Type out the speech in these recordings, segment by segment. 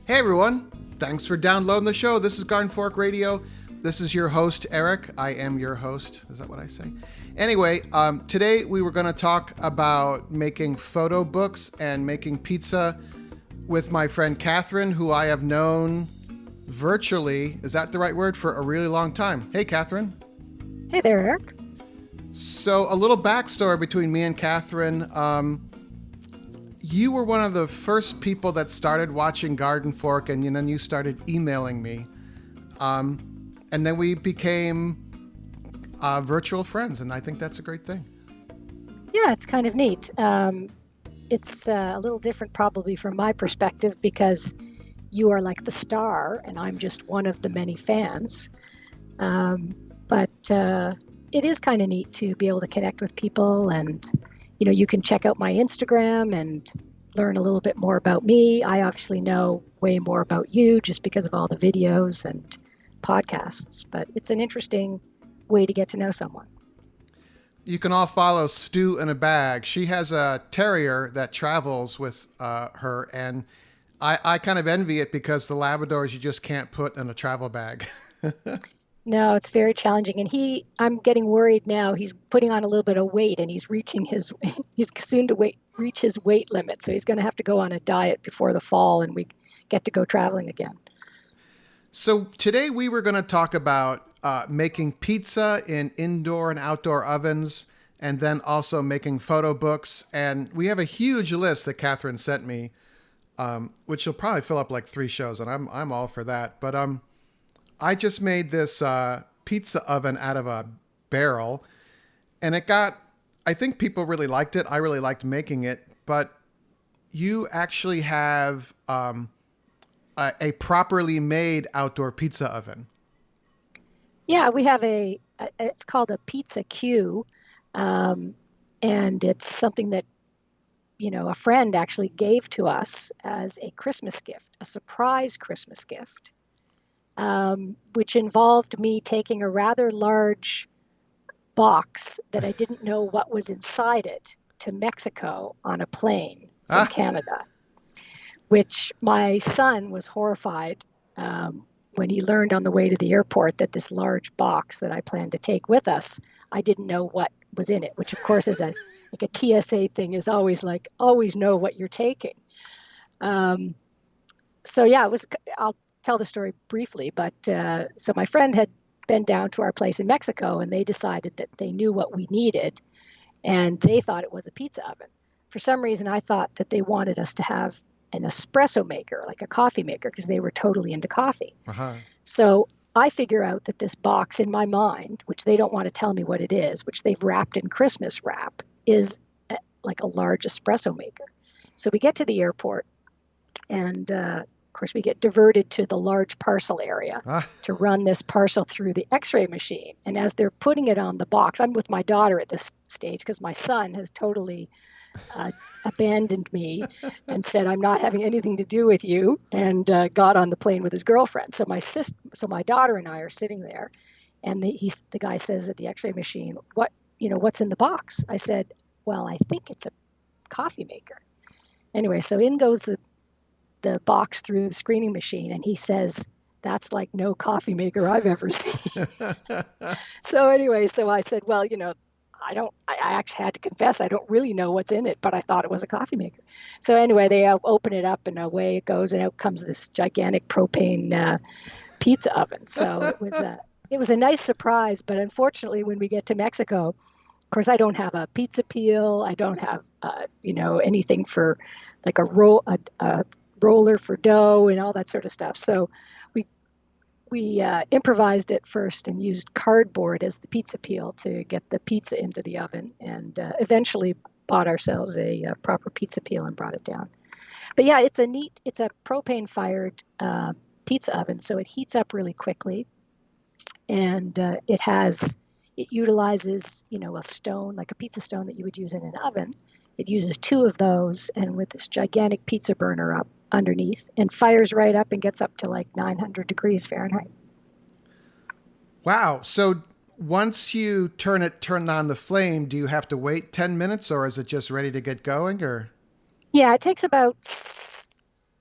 Hey everyone, thanks for downloading the show. This is Garden Fork Radio. This is your host, Eric. I am your host. Is that what I say? Anyway, today we were going to talk about making photo books and making pizza with my friend Katherine, who I have known virtually, is that the right word, for a really long time. Hey, Katherine. Hey there, Eric. So a little backstory between me and Katherine. You were one of the first people that started watching Garden Fork, and then you started emailing me. And then we became virtual friends, and I think that's a great thing. Yeah, it's kind of neat. It's a little different probably from my perspective because you are like the star, and I'm just one of the many fans. But it is kind of neat to be able to connect with people, and you can check out my Instagram and learn a little bit more about me. I obviously know way more about you just because of all the videos and podcasts, but it's an interesting way to get to know someone. You can all follow Stew in a Bag. She has a terrier that travels with her, and I kind of envy it because the Labradors you just can't put in a travel bag. No, it's very challenging. And I'm getting worried now. He's putting on a little bit of weight, and he's soon to reach his weight limit. So he's going to have to go on a diet before the fall, and we get to go traveling again. So today we were going to talk about making pizza in indoor and outdoor ovens, and then also making photo books. And we have a huge list that Katherine sent me, which will probably fill up like 3 shows, and I'm all for that. But I just made this pizza oven out of a barrel, and I think people really liked it. I really liked making it, but you actually have a properly made outdoor pizza oven. Yeah, we have it's called a PizzaQue, and it's something that, a friend actually gave to us as a Christmas gift, a surprise Christmas gift. Which involved me taking a rather large box that I didn't know what was inside it to Mexico on a plane from Canada, which my son was horrified when he learned on the way to the airport that this large box that I planned to take with us, I didn't know what was in it, which of course is a TSA thing, is always know what you're taking. So yeah, I'll tell the story briefly, but so my friend had been down to our place in Mexico, and they decided that they knew what we needed, and they thought it was a pizza oven. For some reason, I thought that they wanted us to have an espresso maker, like a coffee maker, because they were totally into coffee. Uh-huh. So I figure out that this box in my mind, which they don't want to tell me what it is, which they've wrapped in Christmas wrap, is like a large espresso maker. So we get to the airport, and of course, we get diverted to the large parcel area to run this parcel through the x-ray machine. And as they're putting it on the box, I'm with my daughter at this stage because my son has totally abandoned me and said, I'm not having anything to do with you, and got on the plane with his girlfriend. So my daughter and I are sitting there, and the guy says at the x-ray machine, what's in the box? I said, well, I think it's a coffee maker. Anyway, so in goes the box through the screening machine, and he says, that's like no coffee maker I've ever seen. So I said, well, I actually had to confess, I don't really know what's in it, but I thought it was a coffee maker. So anyway, they open it up, and away it goes, and out comes this gigantic propane pizza oven. So it was a nice surprise, but unfortunately, when we get to Mexico, of course, I don't have a pizza peel. I don't have, anything for like a roller for dough and all that sort of stuff. So we improvised it first and used cardboard as the pizza peel to get the pizza into the oven, and eventually bought ourselves a proper pizza peel and brought it down. But yeah, it's a propane fired pizza oven, so it heats up really quickly, and it utilizes a stone, like a pizza stone that you would use in an oven. It uses 2 of those, and with this gigantic pizza burner up underneath, and fires right up and gets up to like 900 degrees Fahrenheit. Wow. So once you turn on the flame, do you have to wait 10 minutes, or is it just ready to get going? Or Yeah, it takes about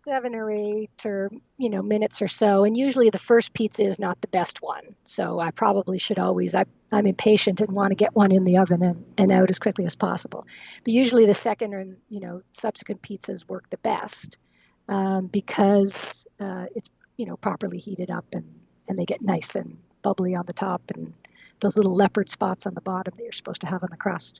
7 or 8 or minutes or so, and usually the first pizza is not the best one, so I probably should always I'm impatient and want to get one in the oven and out as quickly as possible. But usually the second or subsequent pizzas work the best, because it's properly heated up, and they get nice and bubbly on the top, and those little leopard spots on the bottom that you're supposed to have on the crust.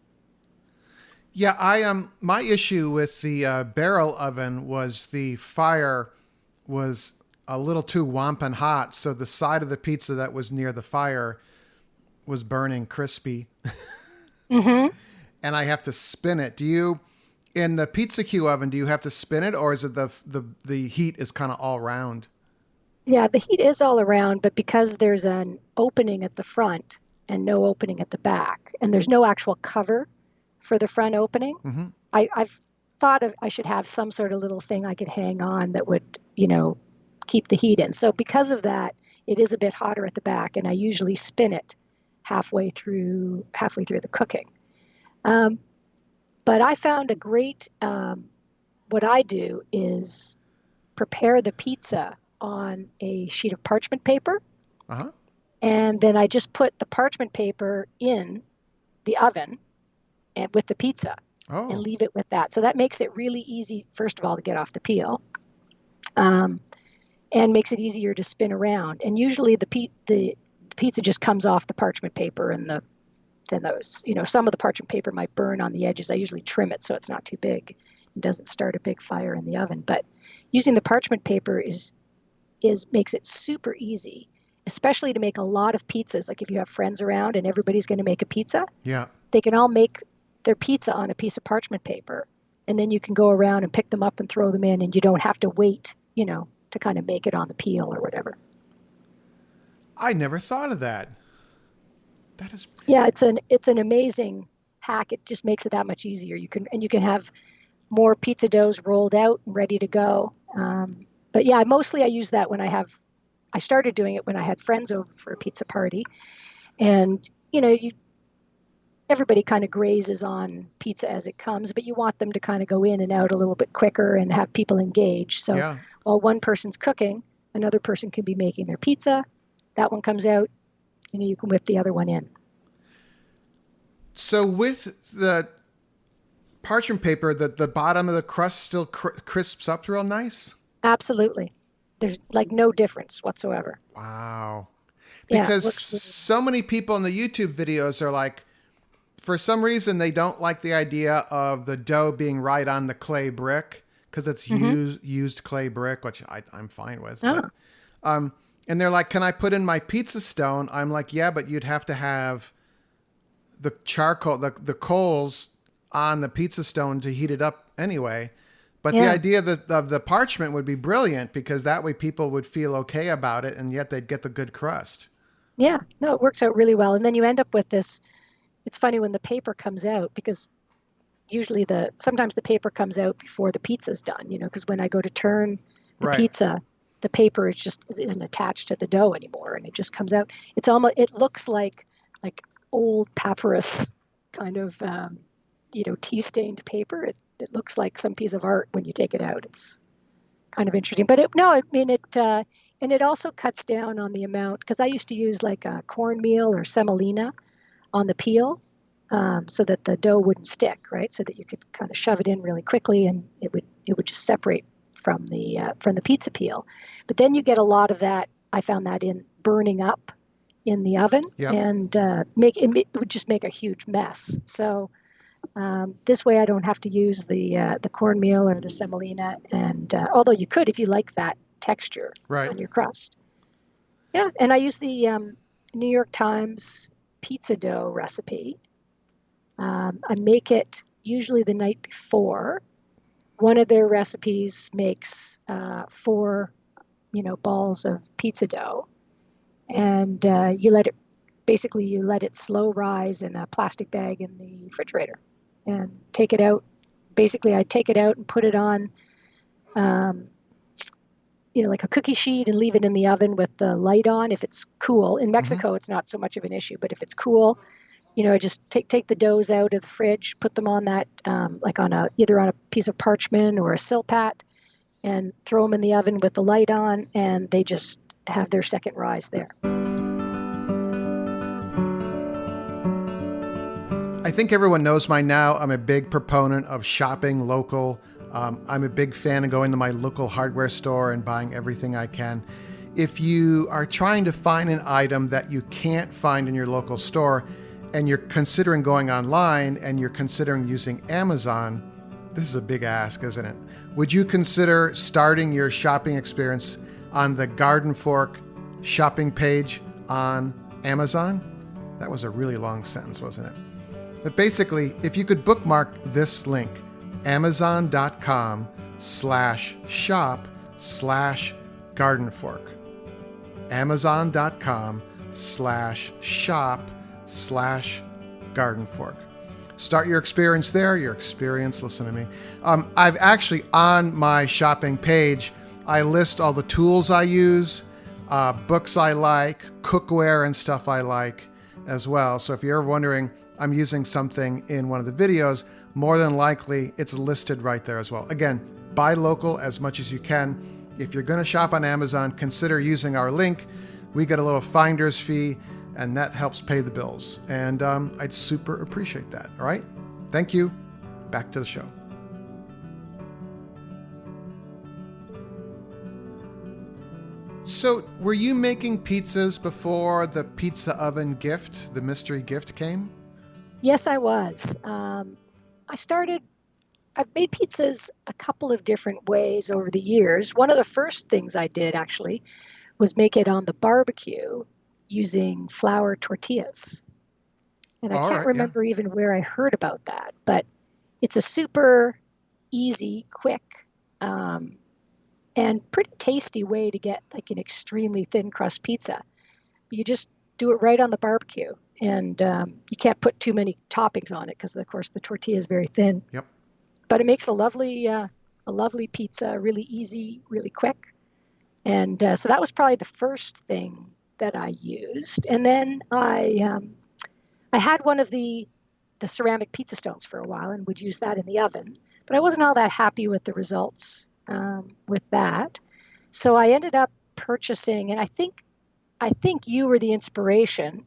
Yeah, my issue with the barrel oven was the fire was a little too wampin hot, so the side of the pizza that was near the fire was burning crispy, Mm-hmm. and I have to spin it. Do you in the PizzaQue oven? Do you have to spin it, or is it the heat is kind of all round? Yeah, the heat is all around, but because there's an opening at the front and no opening at the back, and there's no actual cover for the front opening, Hmm. I've thought of I should have some sort of little thing I could hang on that would, keep the heat in. So because of that, it is a bit hotter at the back, and I usually spin it halfway through the cooking. Um, but I found a great what I do is prepare the pizza on a sheet of parchment paper, Uh huh. and then I just put the parchment paper in the oven and with the pizza and Oh, leave it with that. So that makes it really easy, first of all, to get off the peel, um, and makes it easier to spin around. And usually the pizza just comes off the parchment paper, and then those, some of the parchment paper might burn on the edges. I usually trim it so it's not too big and doesn't start a big fire in the oven. But using the parchment paper is makes it super easy, especially to make a lot of pizzas. Like if you have friends around and everybody's going to make a pizza, yeah. they can all make their pizza on a piece of parchment paper, and then you can go around and pick them up and throw them in, and you don't have to wait, to kind of make it on the peel or whatever. I never thought of that. That is. Yeah, it's an amazing hack. It just makes it that much easier. You can have more pizza doughs rolled out and ready to go. But yeah, mostly I use that when I started doing it when I had friends over for a pizza party, and everybody kind of grazes on pizza as it comes, but you want them to kind of go in and out a little bit quicker and have people engage. So Yeah. while one person's cooking, another person can be making their pizza. That one comes out, you can whip the other one in. So with the parchment paper, the bottom of the crust still crisps up real nice. Absolutely. There's like no difference whatsoever. Wow. Yeah, it Because works really well. so many people in the YouTube videos are like, for some reason, they don't like the idea of the dough being right on the clay brick because it's Hmm. used clay brick, which I'm fine with. But Oh, and they're like, "Can I put in my pizza stone?" I'm like, "Yeah, but you'd have to have the charcoal, the coals on the pizza stone to heat it up anyway." But the yeah. idea of the parchment would be brilliant because that way people would feel okay about it, and yet they'd get the good crust. Yeah. No, it works out really well. And then you end up with this. It's funny when the paper comes out, because usually sometimes the paper comes out before the pizza's done, because when I go to turn the Right. pizza, the paper isn't attached to the dough anymore, and it just comes out. It looks like old papyrus kind of tea stained paper. It looks like some piece of art when you take it out. It's kind of interesting, but no, I mean and it also cuts down on the amount, because I used to use like a cornmeal or semolina on the peel, so that the dough wouldn't stick, right? So that you could kind of shove it in really quickly, and it would just separate from the pizza peel. But then you get a lot of that. I found that in burning up in the oven, Yep. and it would just make a huge mess. So this way, I don't have to use the cornmeal or the semolina, and although you could if you like that texture Right. on your crust. Yeah, and I use the New York Times pizza dough recipe. I make it usually the night before. One of their recipes makes 4, balls of pizza dough, and you let it slow rise in a plastic bag in the refrigerator, and take it out. Basically, I take it out and put it on, um, like a cookie sheet, and leave it in the oven with the light on. If it's cool, in Hmm. Mexico, it's not so much of an issue, but if it's cool, I just take the doughs out of the fridge, put them on that, like either on a piece of parchment or a silpat, and throw them in the oven with the light on, and they just have their second rise there. I think everyone knows by now I'm a big proponent of shopping local. I'm a big fan of going to my local hardware store and buying everything I can. If you are trying to find an item that you can't find in your local store and you're considering going online and you're considering using Amazon, this is a big ask, isn't it? Would you consider starting your shopping experience on the Garden Fork shopping page on Amazon? That was a really long sentence, wasn't it? But basically, if you could bookmark this link, amazon.com/shop/gardenfork. amazon.com/shop/gardenfork. Start your experience there. Listen to me. I've actually, on my shopping page, I list all the tools I use, books I like, cookware and stuff I like as well. So if you're ever wondering, I'm using something in one of the videos, more than likely it's listed right there as well. Again, buy local as much as you can. If you're going to shop on Amazon, consider using our link. We get a little finder's fee, and that helps pay the bills. And I'd super appreciate that. All right? Thank you. Back to the show. So, were you making pizzas before the pizza oven gift, the mystery gift came? Yes, I was. I've made pizzas a couple of different ways over the years. One of the first things I did actually was make it on the barbecue using flour tortillas. And I can't remember even where I heard about that, but it's a super easy, quick, and pretty tasty way to get like an extremely thin crust pizza. You just do it right on the barbecue, and you can't put too many toppings on it because, of course, the tortilla is very thin. Yep. But it makes a lovely pizza, really easy, really quick. And so that was probably the first thing that I used. And then I had one of the ceramic pizza stones for a while and would use that in the oven. But I wasn't all that happy with the results with that. So I ended up purchasing, and I think you were the inspiration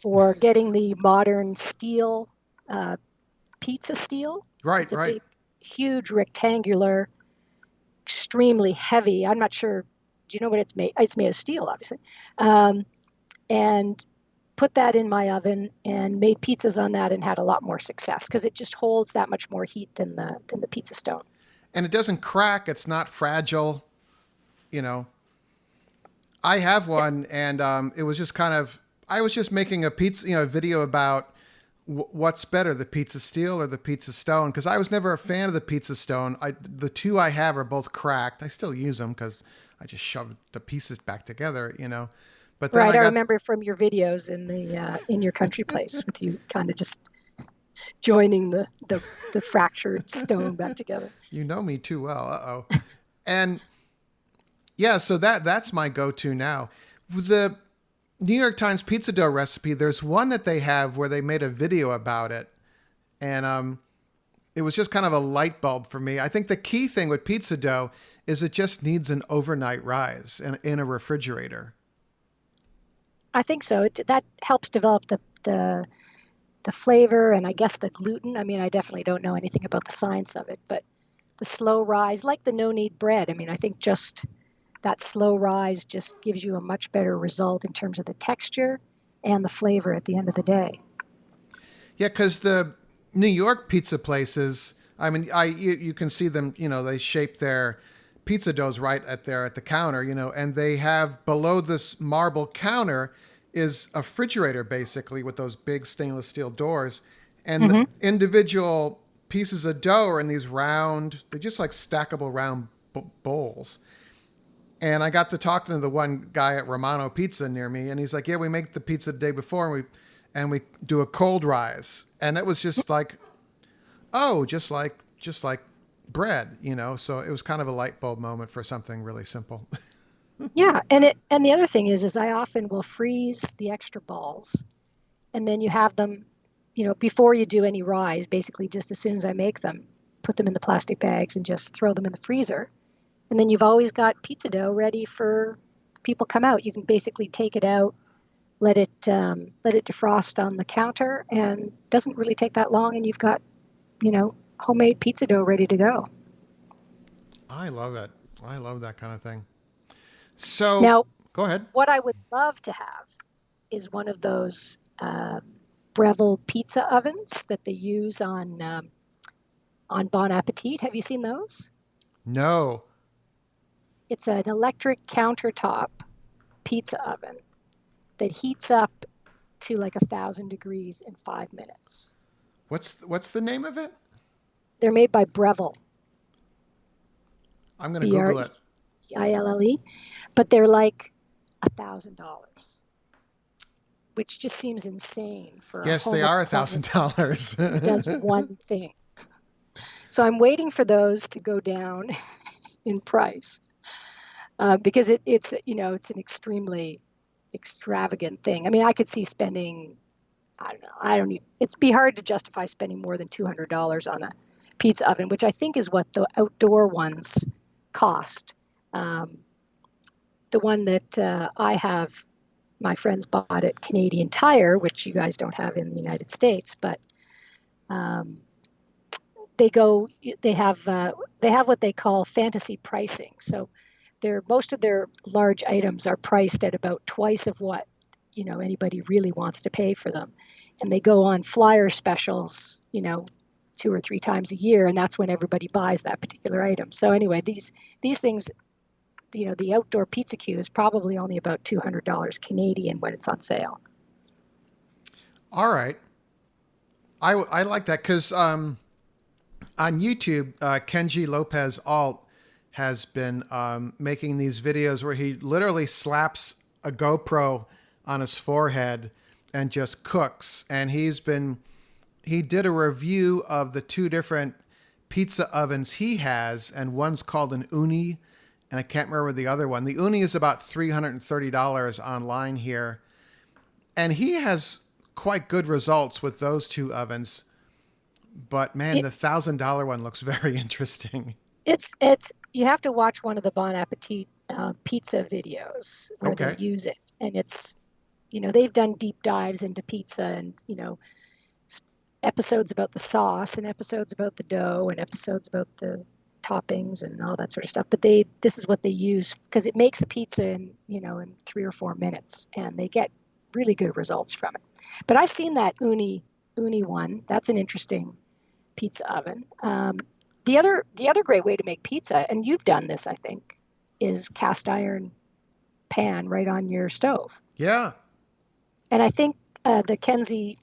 for getting the modern steel pizza steel. Right, it's a big, huge, rectangular, extremely heavy. I'm not sure. Do you know what it's made? It's made of steel, obviously. And put that in my oven and made pizzas on that and had a lot more success because it just holds that much more heat than the pizza stone. And it doesn't crack. It's not fragile. You know, I have one, and it was just I was just making a video about what's better, the pizza steel or the pizza stone, because I was never a fan of the pizza stone. The two I have are both cracked. I still use them because I just shoved the pieces back together, But then I remember from your videos in your country place with you kind of just joining the fractured stone back together. You know me too well. And yeah, so that's my go-to now. The New York Times pizza dough recipe, there's one that they have where they made a video about it. And it was just kind of a light bulb for me. I think the key thing with pizza dough is it just needs an overnight rise in a refrigerator. I think so. That helps develop the flavor and I guess the gluten. I mean, I definitely don't know anything about the science of it, but the slow rise, like the no-knead bread, I mean, I think just that slow rise just gives you a much better result in terms of the texture and the flavor at the end of the day. Yeah, because the New York pizza places, I mean, you can see them, they shape their pizza doughs right at the counter, and they have below this marble counter is a refrigerator basically with those big stainless steel doors, and the individual pieces of dough are in these round, they're just like stackable round bowls. And I got to talking to the one guy at Romano Pizza near me, and he's like, "Yeah, we make the pizza the day before, and we do a cold rise." And it was just like, oh, just like bread, So it was kind of a light bulb moment for something really simple. Yeah, and the other thing is I often will freeze the extra balls, and then you have them, before you do any rise, basically just as soon as I make them, put them in the plastic bags and just throw them in the freezer. And then you've always got pizza dough ready for people come out. You can basically take it out, let it defrost on the counter, and it doesn't really take that long, and you've got, homemade pizza dough ready to go. I love it. I love that kind of thing. So Now, go ahead. what I would love to have is one of those Breville pizza ovens that they use on Bon Appetit. Have you seen those? No. It's an electric countertop pizza oven that heats up to like 1,000 degrees in 5 minutes. What's the name of it? They're made by Breville, I'm going to B R Google E it. I L L E, but they're like $1,000, which just seems insane for a Yes, home they are appliance $1,000. that does one thing. So I'm waiting for those to go down in price because it's an extremely extravagant thing. I mean, I could see spending, I don't know, I don't even, it'd be hard to justify spending more than $200 on a pizza oven, which I think is what the outdoor ones cost. Um, the one that I have, my friends bought at Canadian Tire, which you guys don't have in the United States, but um, they go, they have what they call fantasy pricing. So most of their large items are priced at about twice of what anybody really wants to pay for them, and they go on flyer specials, 2 or 3 times a year, and that's when everybody buys that particular item. So anyway, these things, the outdoor PizzaQue is probably only about $200 Canadian when it's on sale. All right. I like that because on YouTube, Kenji Lopez Alt has been making these videos where he literally slaps a GoPro on his forehead and just cooks. And he did a review of the two different pizza ovens he has, and one's called an Uni, and I can't remember the other one. The Uni is about $330 online here, and he has quite good results with those two ovens. But man, It, the $1,000 one looks very interesting. it's you have to watch one of the Bon Appetit pizza videos where they Okay. use it, and they've done deep dives into pizza, and episodes about the sauce and episodes about the dough and episodes about the toppings and all that sort of stuff. But this is what they use because it makes a pizza in 3 or 4 minutes, and they get really good results from it. But I've seen that Uni one. That's an interesting pizza oven. The other great way to make pizza, and you've done this, I think, is cast iron pan right on your stove. Yeah. And I think the Kenzie,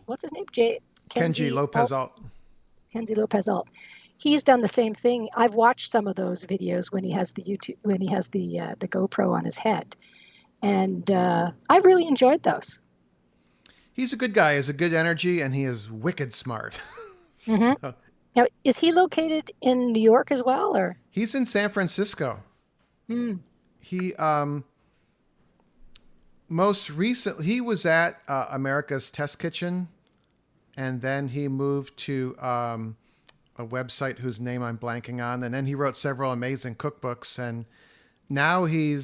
what's his name? Kenji Kenzie Lopez Alt, Alt. Kenzie Lopez Alt. He's done the same thing. I've watched some of those videos when he has the GoPro on his head, and I've really enjoyed those. He's a good guy. He has a good energy, and he is wicked smart. Hmm. So, Now, is he located in New York as well, or? he's in San Francisco. Mm. He most recently he was at America's Test Kitchen, and then he moved to a website whose name I'm blanking on, and then he wrote several amazing cookbooks, and now he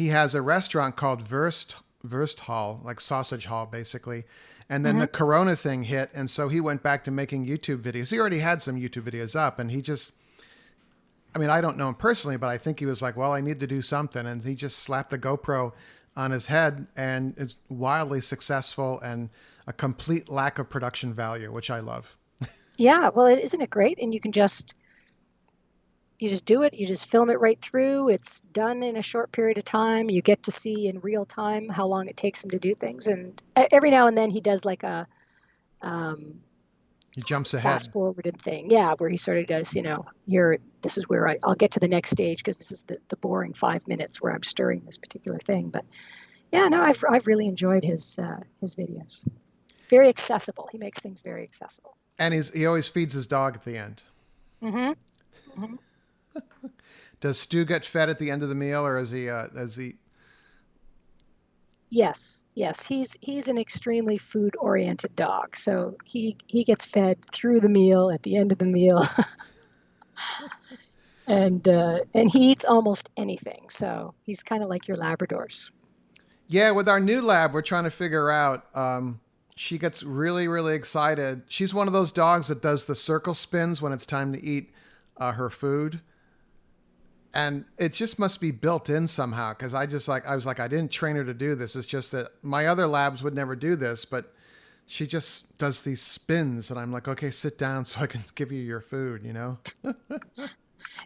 has a restaurant called Wurst Hall, like sausage hall, basically. And then Hmm. the Corona thing hit, and so he went back to making YouTube videos. He already had some YouTube videos up, and he just, I mean, I don't know him personally, but I think he was like, well, I need to do something. And he just slapped the GoPro on his head, and it's wildly successful and a complete lack of production value, which I love. Yeah, well, isn't it great? And you just do it. You just film it right through. It's done in a short period of time. You get to see in real time how long it takes him to do things. And every now and then he does like a um, He jumps fast ahead. forwarded thing. Yeah, where he sort of does, here, this is where I'll get to the next stage because this is the boring 5 minutes where I'm stirring this particular thing. But yeah, no, I've really enjoyed his videos. Very accessible. He makes things very accessible. And he always feeds his dog at the end. Hmm. Hmm. Does Stu get fed at the end of the meal, or is he? Yes, yes, he's an extremely food-oriented dog, so he gets fed through the meal, at the end of the meal, And he eats almost anything. So he's kind of like your Labradors. Yeah, with our new lab, we're trying to figure out. She gets really, really excited. She's one of those dogs that does the circle spins when it's time to eat her food, and it just must be built in somehow. Because I was like, I didn't train her to do this. It's just that my other labs would never do this, but she just does these spins, and I'm like, okay, sit down so I can give you your food.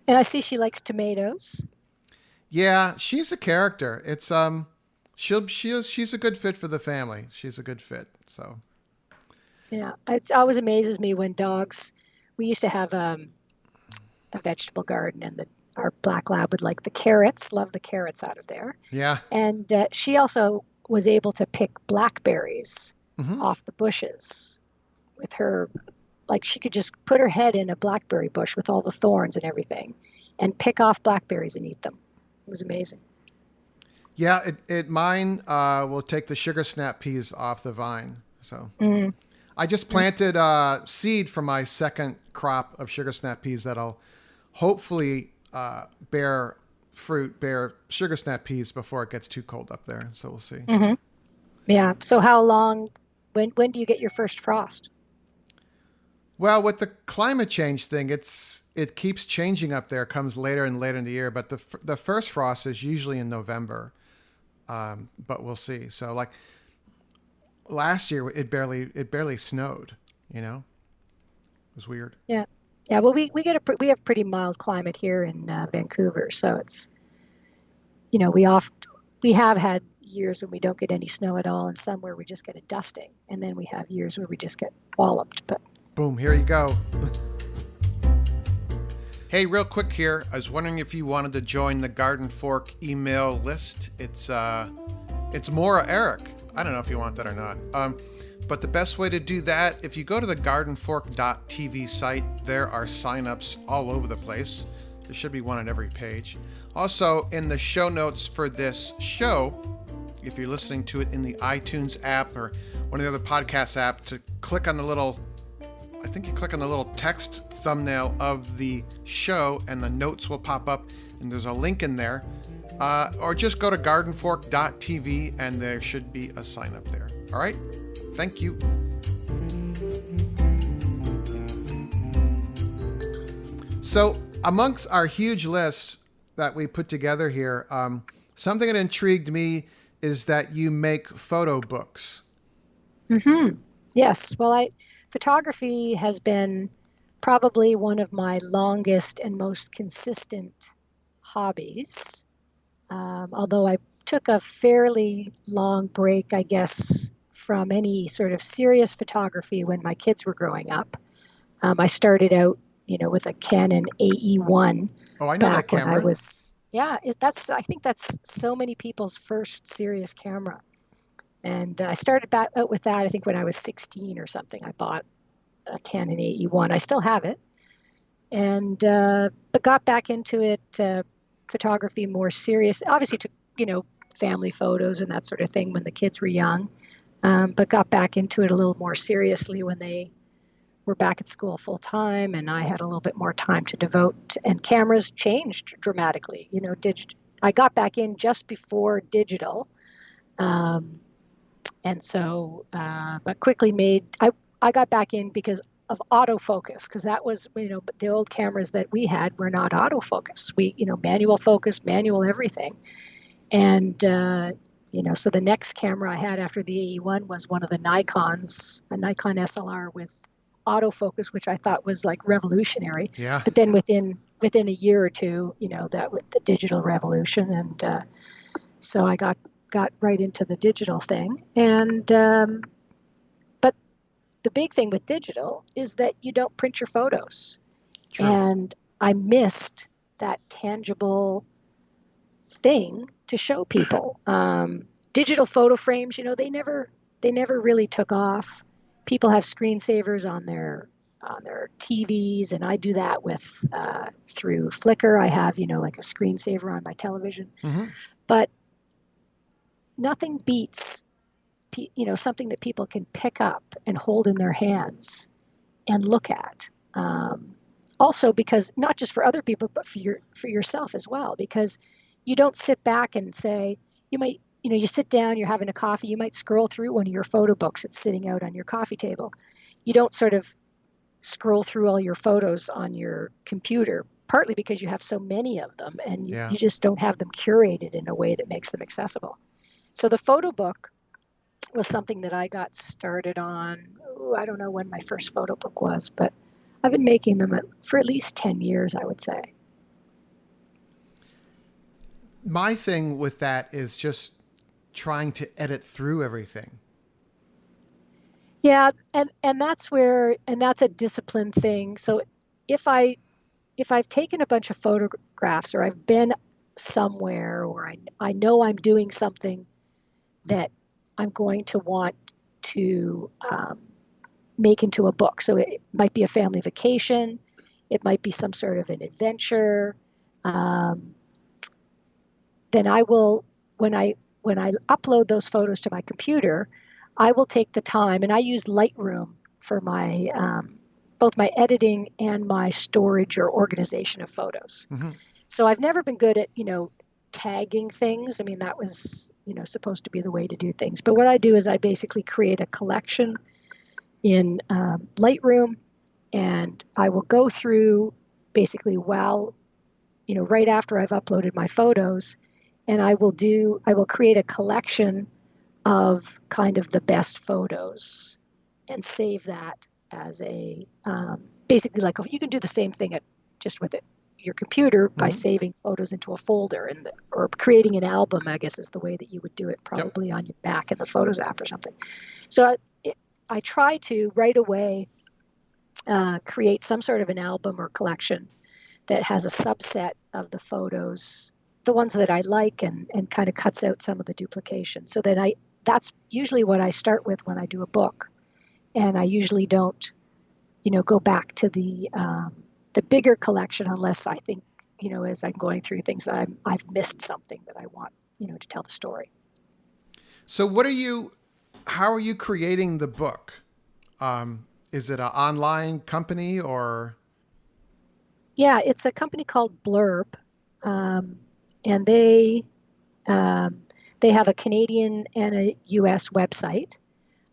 And I see she likes tomatoes. Yeah, she's a character. She's a good fit for the family. She's a good fit. So Yeah, it always amazes me when dogs. We used to have a vegetable garden, and our black lab would like the carrots, love the carrots out of there. yeah. And she also was able to pick blackberries Hmm. off the bushes with her. Like she could just put her head in a blackberry bush with all the thorns and everything, and pick off blackberries and eat them. It was amazing. Yeah, it mine will take the sugar snap peas off the vine. So Mm. I just planted seed for my second crop of sugar snap peas that'll hopefully bear sugar snap peas before it gets too cold up there. So we'll see. Hmm. Yeah. So how long? When do you get your first frost? Well, with the climate change thing, it keeps changing up there. It comes later and later in the year, but the first frost is usually in November. But we'll see. So like last year, it barely snowed. It was weird. Yeah. Yeah. Well, we have pretty mild climate here in Vancouver, so it's we have had years when we don't get any snow at all, and some where we just get a dusting, and then we have years where we just get walloped. But Boom, here you go. Hey, real quick here. I was wondering if you wanted to join the Garden Fork email list. It's Maura Eric. I don't know if you want that or not. But the best way to do that, if you go to the gardenfork.tv site, there are signups all over the place. There should be one on every page. Also, in the show notes for this show, if you're listening to it in the iTunes app or one of the other podcast apps, to click on the little, I think you click on the little text thumbnail of the show and the notes will pop up and there's a link in there. Or just go to gardenfork.tv and there should be a sign up there. All right? Thank you. So, amongst our huge list that we put together here, something that intrigued me is that you make photo books. yes, photography has been probably one of my longest and most consistent hobbies. Although I took a fairly long break, I guess, from any sort of serious photography when my kids were growing up. I started out, with a Canon AE1 Oh, I know that back when I camera. was, yeah, I think that's so many people's first serious camera. And I started back out with that, I think when I was 16 or something. I bought a Canon AE1. I still have it. And, but got back into it, photography more serious. Obviously took, family photos and that sort of thing when the kids were young. But got back into it a little more seriously when they were back at school full time and I had a little bit more time to devote. And cameras changed dramatically. I got back in just before digital. And so, but quickly I got back in because of autofocus, because that was, the old cameras that we had were not autofocus. Manual focus, manual everything. And, so the next camera I had after the AE1 was one of the Nikons, a Nikon SLR with autofocus, which I thought was like revolutionary. Yeah. But then within a year or two, that with the digital revolution, and so I got right into the digital thing. And but the big thing with digital is that you don't print your photos. True. And I missed that tangible thing to show people. Digital photo frames, they never really took off. People have screensavers on their TVs, and I do that with through Flickr. I have like a screensaver on my television, Mm-hmm. but nothing beats something that people can pick up and hold in their hands and look at. also because not just for other people, but for yourself as well, because you don't sit back and say, you might, you sit down, you're having a coffee, you might scroll through one of your photo books that's sitting out on your coffee table. You don't sort of scroll through all your photos on your computer, partly because you have so many of them and you, Yeah. you just don't have them curated in a way that makes them accessible. So the photo book was something that I got started on. I don't know when my first photo book was, but I've been making them for at least 10 years, I would say. My thing with that is just trying to edit through everything. Yeah, and that's a discipline thing. So if I if I've taken a bunch of photographs or I've been somewhere or I know I'm doing something that I'm going to want to make into a book. So it might be a family vacation, it might be some sort of an adventure. Um, then I will, when I upload those photos to my computer, I will take the time, and I use Lightroom for my both my editing and my storage or organization of photos. Hmm. So I've never been good at, tagging things. I mean, that was, supposed to be the way to do things. But what I do is I basically create a collection in Lightroom, and I will go through basically right after I've uploaded my photos, and I will create a collection of kind of the best photos and save that as a basically like you can do the same thing just with your computer by Hmm. saving photos into a folder or creating an album, I guess is the way that you would do it Yep. probably on your Mac in the Photos app or something. So I try to right away create some sort of an album or collection that has a subset of the photos, the ones that I like, and kind of cuts out some of the duplication. So that that's usually what I start with when I do a book, and I usually don't, go back to the bigger collection unless I think, as I'm going through things that I've missed something that I want, to tell the story. So, how are you creating the book? Is it an online company or? Yeah, it's a company called Blurb, um, and um, they have a Canadian and a U.S. website.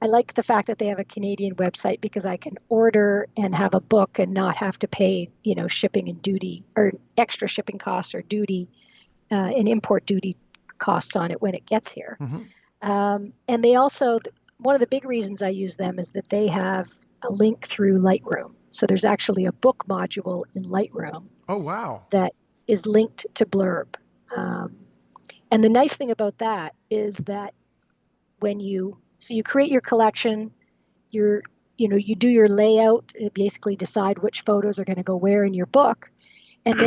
I like the fact that they have a Canadian website because I can order and have a book and not have to pay, shipping and duty or extra shipping costs or duty and import duty costs on it when it gets here. Hmm. And they also, one of the big reasons I use them is that they have a link through Lightroom. So there's actually a book module in Lightroom Oh, wow. that is linked to Blurb. Um, and the nice thing about that is that you create your collection, you do your layout, basically decide which photos are going to go where in your book, and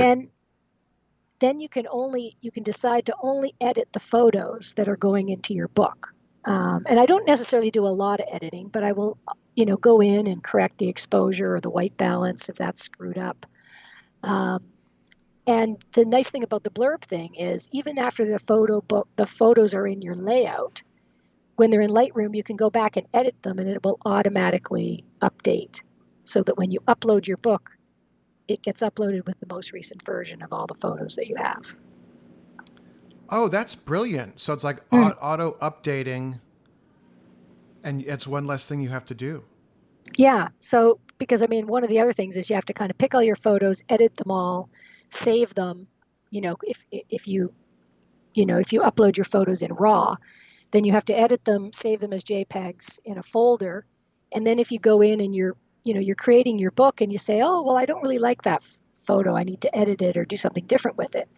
then you can decide to only edit the photos that are going into your book. And I don't necessarily do a lot of editing, but I will, go in and correct the exposure or the white balance if that's screwed up. Um, and the nice thing about the Blurb thing is even after the photos are in your layout, when they're in Lightroom, you can go back and edit them and it will automatically update so that when you upload your book, it gets uploaded with the most recent version of all the photos that you have. Oh, that's brilliant. So it's like Mm. auto updating, and it's one less thing you have to do. Yeah. So, because I mean, one of the other things is you have to kind of pick all your photos, edit them all, save them. If you upload your photos in RAW, then you have to edit them, save them as JPEGs in a folder. And then if you go in and you're creating your book and you say, oh, well, I don't really like that photo. I need to edit it or do something different with it.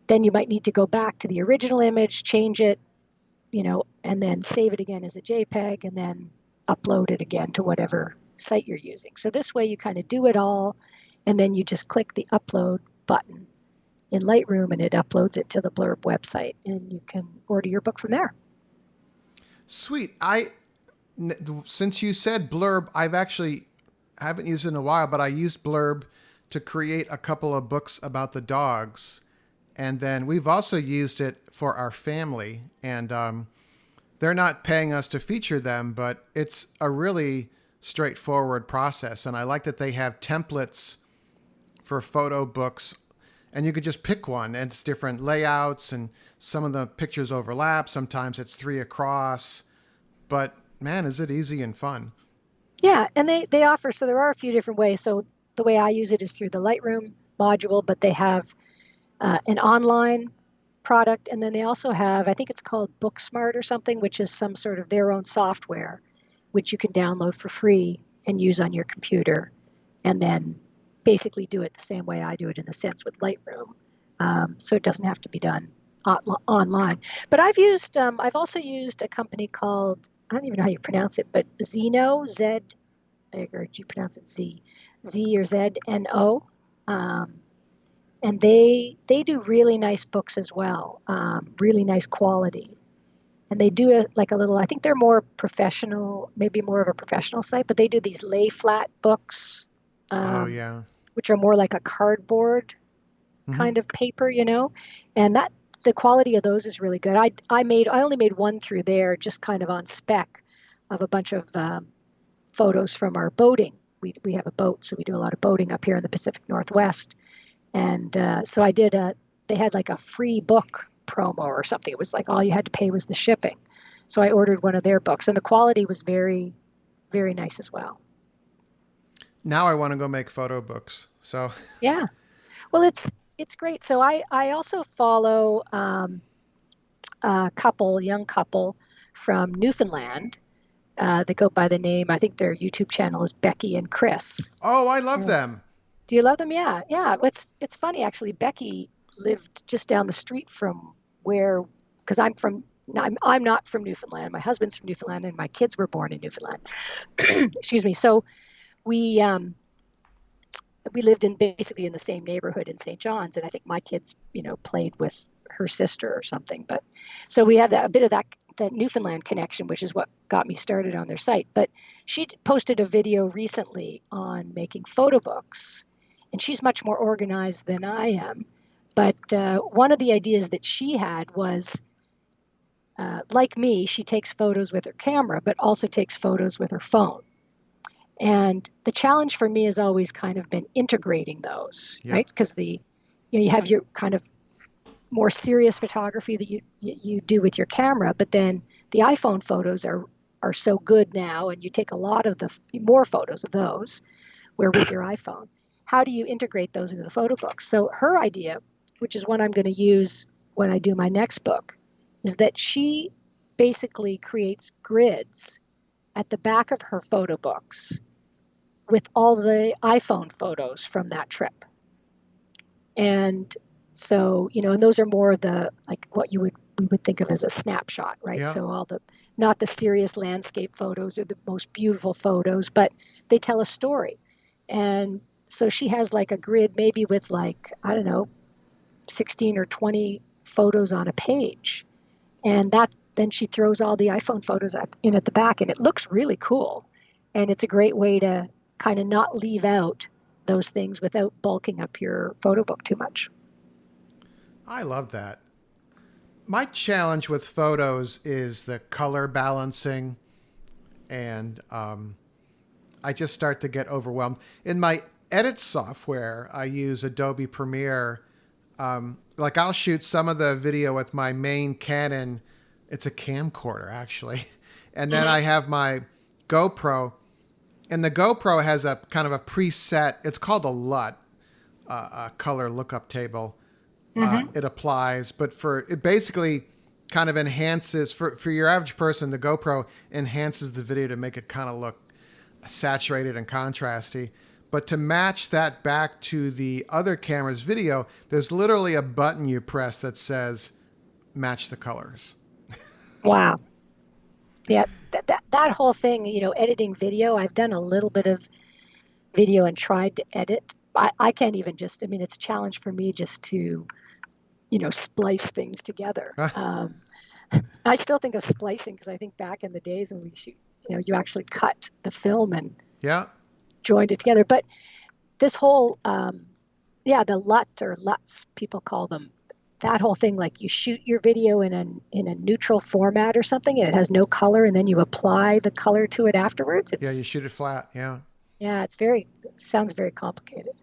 Then you might need to go back to the original image, change it, and then save it again as a JPEG and then upload it again to whatever site you're using. So this way you kind of do it all and then you just click the upload button in Lightroom and it uploads it to the Blurb website and you can order your book from there. Sweet. Since you said Blurb, I've actually haven't used it in a while, but I used Blurb to create a couple of books about the dogs, and then we've also used it for our family. And they're not paying us to feature them, but it's a really straightforward process. And I like that they have templates for photo books, and you could just pick one, and it's different layouts, and some of the pictures overlap. Sometimes it's three across, but man, is it easy and fun. Yeah, and they offer, so there are a few different ways. So the way I use it is through the Lightroom module, but they have an online product, and then they also have, I think it's called Booksmart or something, which is some sort of their own software, which you can download for free and use on your computer, and then basically do it the same way I do it in the sense with Lightroom. So it doesn't have to be done online. But I've also used a company called, I don't even know how you pronounce it, but Zeno, or do you pronounce it Z or ZNO? And they do really nice books as well, really nice quality. And they do like a little, I think they're more professional, maybe more of a professional site, but they do these lay flat books, Oh um, yeah. which are more like a cardboard Hmm. kind of paper, and that the quality of those is really good. I only made one through there, just kind of on spec, of a bunch of photos from our boating. We have a boat, so we do a lot of boating up here in the Pacific Northwest. And so they had like a free book promo or something. It was like all you had to pay was the shipping. So I ordered one of their books, and the quality was very, very nice as well. Now I want to go make photo books. So, Yeah. Well, it's great. So I also follow a young couple from Newfoundland. They go by the name, I think their YouTube channel is Becky and Chris. oh, I love Yeah. them. Do you love them? Yeah, yeah. It's funny actually. Becky lived just down the street from where, because I'm not from Newfoundland. My husband's from Newfoundland, and my kids were born in Newfoundland. Excuse me. So we um, we lived in basically in the same neighborhood in St. John's, and I think my kids, played with her sister or something. But so we have a bit of that Newfoundland connection, which is what got me started on their site. But she posted a video recently on making photo books, and she's much more organized than I am. But one of the ideas that she had was, like me, she takes photos with her camera, but also takes photos with her phone. And the challenge for me has always kind of been integrating those, Yep. right? Because you have your kind of more serious photography that you do with your camera, but then the iPhone photos are so good now, and you take a lot of the more photos of those, where with your iPhone, how do you integrate those into the photo book? So her idea, which is what I'm going to use when I do my next book, is that she basically creates grids at the back of her photo books with all the iPhone photos from that trip. And so, and those are more the like what we would think of as a snapshot, right? Yeah. So all the not the serious landscape photos or the most beautiful photos, but they tell a story. And so she has like a grid maybe with like, I don't know, 16 or 20 photos on a page. And then she throws all the iPhone photos in at the back, and it looks really cool. And it's a great way to kind of not leave out those things without bulking up your photo book too much. I love that. My challenge with photos is the color balancing, and I just start to get overwhelmed. In my edit software, I use Adobe Premiere. Like I'll shoot some of the video with my main Canon. It's a camcorder actually, and then I have my GoPro, and the GoPro has a kind of a preset. It's called a LUT, a color lookup table. Mm-hmm. It applies, but it basically kind of enhances for your average person. The GoPro enhances the video to make it kind of look saturated and contrasty. But to match that back to the other camera's video, there's literally a button you press that says match the colors. Wow. Yeah, that whole thing, editing video, I've done a little bit of video and tried to edit. I can't even I mean, it's a challenge for me just to, splice things together. I still think of splicing because I think back in the days when we shoot, you actually cut the film and Yeah. joined it together. But this whole, the LUT or LUTs, people call them, that whole thing, like you shoot your video in a neutral format or something, and it has no color, and then you apply the color to it afterwards. Yeah, you shoot it flat. Yeah. Yeah, sounds very complicated.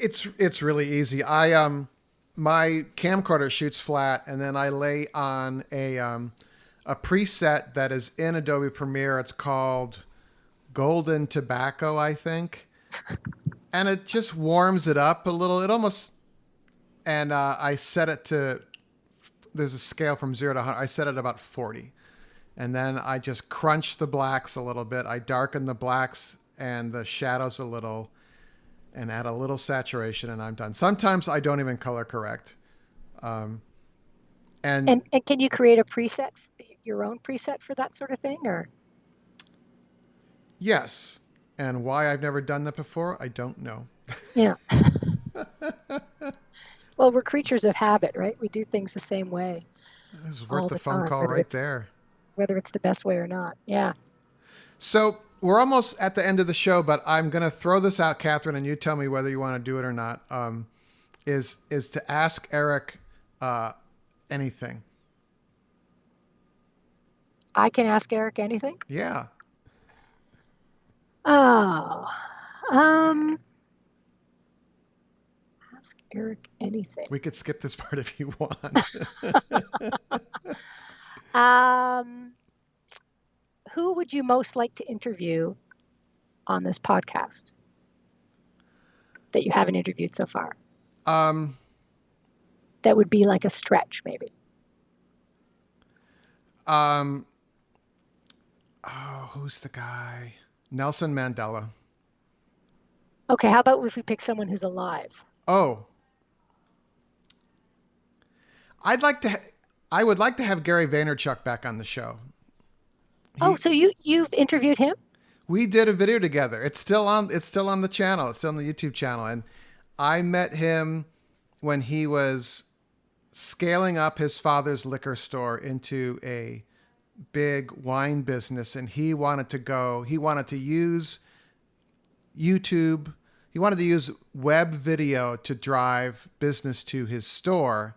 It's really easy. My camcorder shoots flat, and then I lay on a preset that is in Adobe Premiere. It's called Golden Tobacco, I think, and it just warms it up a little. It almost and I set it to. There's a scale from 0 to 100. I set it about 40, and then I just crunch the blacks a little bit. I darken the blacks and the shadows a little, and add a little saturation, and I'm done. Sometimes I don't even color correct. Um, and And can you create a preset, your own preset for that sort of thing, or? yes, and why I've never done that before, I don't know. Yeah. Well, we're creatures of habit, right? We do things the same way It was worth all the the phone time, call right there. whether it's the best way or not. Yeah. So we're almost at the end of the show, but I'm going to throw this out, Catherine, and you tell me whether you want to do it or not. Is to ask Eric anything? I can ask Eric anything. Yeah. Oh, um, ask Eric anything. We could skip this part if you want. Um, who would you most like to interview on this podcast that you haven't interviewed so far? That would be like a stretch, maybe. Oh, who's the guy? Nelson Mandela. Okay, how about if we pick someone who's alive? Oh, I would like to have Gary Vaynerchuk back on the show. Oh, so you've interviewed him? We did a video together. It's still on the channel. It's still on the YouTube channel. And I met him when he was scaling up his father's liquor store into a big wine business, and he wanted to use YouTube. He wanted to use web video to drive business to his store.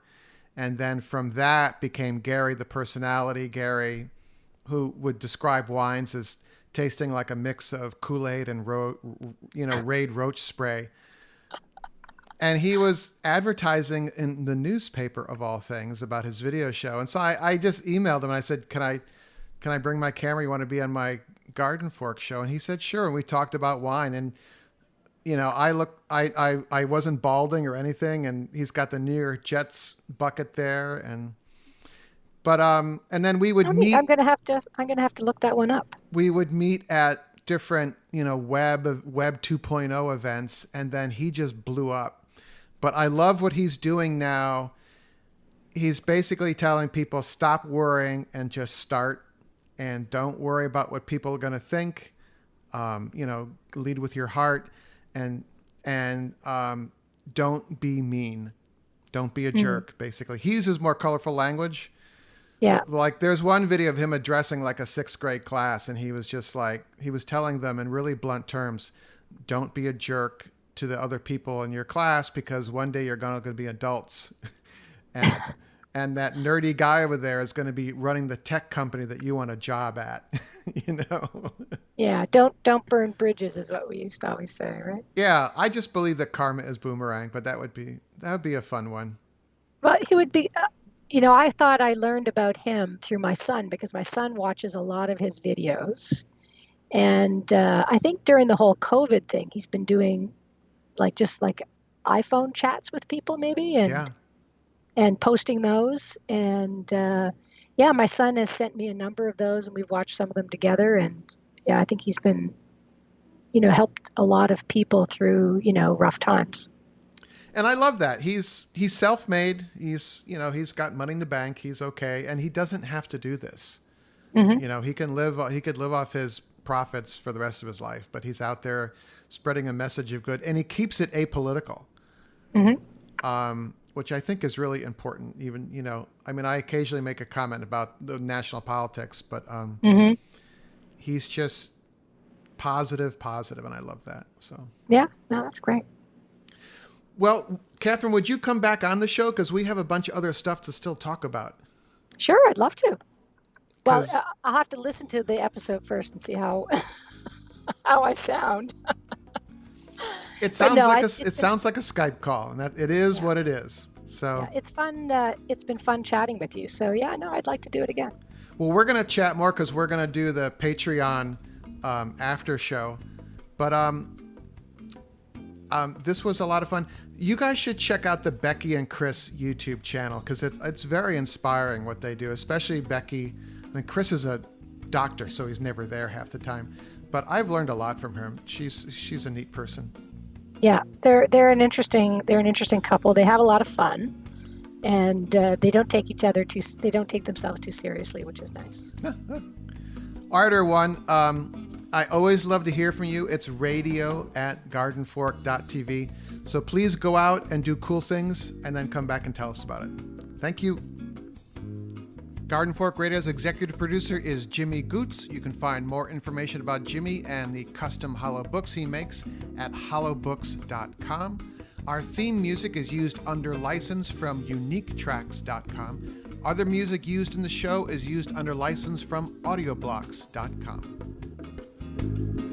And then from that became Gary, the personality, Gary, who would describe wines as tasting like a mix of Kool-Aid and Raid Roach spray. And he was advertising in the newspaper of all things about his video show. And so I just emailed him and I said, can I bring my camera? You want to be on my Garden Fork show? And he said, sure. And we talked about wine. And, I wasn't balding or anything. And he's got the New York Jets bucket there. And then we would meet. I'm gonna have to look that one up. We would meet at different, web 2.0 events, and then he just blew up. But I love what he's doing now. He's basically telling people, stop worrying and just start, and don't worry about what people are going to think. Lead with your heart, and don't be mean. Don't be a jerk, basically. He uses more colorful language. Yeah. Like there's one video of him addressing like a 6th grade class, and he was just like, he was telling them in really blunt terms, don't be a jerk to the other people in your class, because one day you're going to be adults. And that nerdy guy over there is going to be running the tech company that you want a job at, Yeah, don't burn bridges is what we used to always say, right? Yeah, I just believe that karma is boomerang, but that would be a fun one. Well, he would be, I thought I learned about him through my son, because my son watches a lot of his videos. And I think during the whole COVID thing, he's been doing just like iPhone chats with people maybe, and posting those. And my son has sent me a number of those, and we've watched some of them together. And yeah, I think he's been, helped a lot of people through, rough times. And I love that. He's self-made. He's got money in the bank. He's okay. And he doesn't have to do this. Mm-hmm. He could live off his profits for the rest of his life, but he's out there spreading a message of good, and he keeps it apolitical. Mm-hmm. Which I think is really important. Even, I occasionally make a comment about the national politics, but he's just positive, and I love that. So yeah, no, that's great. Well, Catherine, would you come back on the show? Because we have a bunch of other stuff to still talk about. Sure, I'd love to. Well, I'll have to listen to the episode first and see how how I sound. It But sounds no, like it's it sounds like a Skype call, and that it is what it is. So, yeah, it's fun. It's been fun chatting with you. So yeah, no, I'd like to do it again. well, we're gonna chat more because we're gonna do the Patreon after show. But this was a lot of fun. You guys should check out the Becky and Chris YouTube channel because it's very inspiring what they do, especially Becky. I mean, Chris is a doctor, so he's never there half the time. But I've learned a lot from her. She's a neat person. Yeah, they're an interesting couple. They have a lot of fun, and they don't take themselves too seriously, which is nice. All right, everyone. I always love to hear from you. It's radio@gardenfork.tv. So please go out and do cool things and then come back and tell us about it. Thank you. Garden Fork Radio's executive producer is Jimmy Goots. You can find more information about Jimmy and the custom hollow books he makes at hollowbooks.com. Our theme music is used under license from uniquetracks.com. Other music used in the show is used under license from audioblocks.com.